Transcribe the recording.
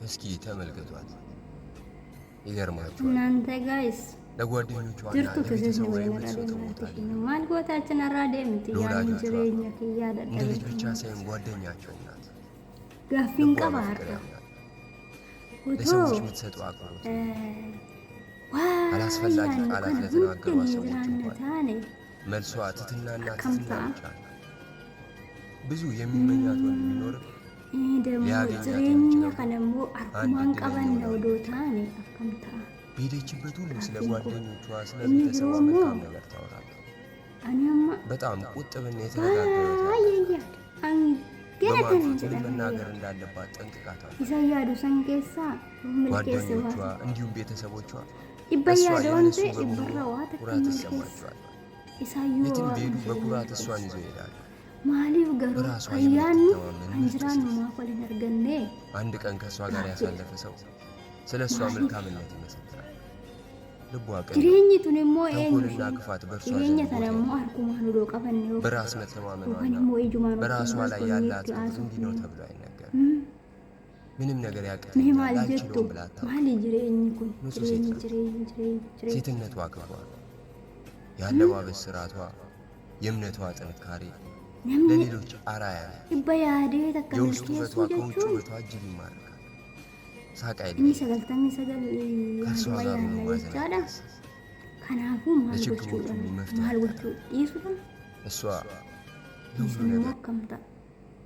እስኪ ተመልከቷት። ይገርማችኋል። እናንተ ጋይስ ለጓደኞቿ ድርቱ ከዚህ ነው ማልጎታችን አራደምት ያን ጅሬኛ ከያደ እንደ ልጅ ብቻ ሳይሆን ጓደኛቸው ናት። ጋፊን ቀባር ለሰዎች የምትሰጠው አክብሮት አላስፈላጊ ቃላት ለተናገሩ ሰዎች እንኳን መልሷ ትትናና ትትና ብቻ ነው። ብዙ የሚመኛት ወንድ ቢኖርም ሊያገኛት ከነሞ አርኩማን ቀበን ነው ዶታኔ አከምታ በሄደችበት ሁሉ ስለ ጓደኞቿ ስለ ቤተሰቧ መልካም ነገር ታወራለች። በጣም ቁጥብና የተረጋጋች በማለት መናገር እንዳለባት ጠንቅቃ ታውቃለች። ጓደኞቿ እንዲሁም ቤተሰቦቿ እሷ የእነሱ በመሆኗ ኩራት ይሰማቸዋል። የትም ቢሄዱ በኩራት እሷን ይዘው ይሄዳሉ። በራሷ የምትተማመን አንድ ቀን ከእሷ ጋር ያሳለፈ ሰው ስለ እሷ መልካምነት ይመሰክራል። ልቧ ቅን ተንኮልና ክፋት በእርሷ በራስ መተማመኗና በራሷ ላይ ያላት እንዲህ ነው ተብሎ አይነገርም። ምንም ነገር ያቅተኛል አልችለውም ብላ አታውቅም። ንጹሕ ሴት ናት። ሴትነቷ ክብሯ ነው። የአለባበስ ስርዓቷ፣ የእምነቷ ጥንካሬ ለሌሎች አራያ ነው። የውስጥ ውበቷ ከውጭ ውበቷ እጅግ ይማርካል። ሳቅ አይደለም ከእሷ ጋር ሆኖ ማዘን ለችግሮቹ መፍትሄ እሷ ለሁሉ ነገር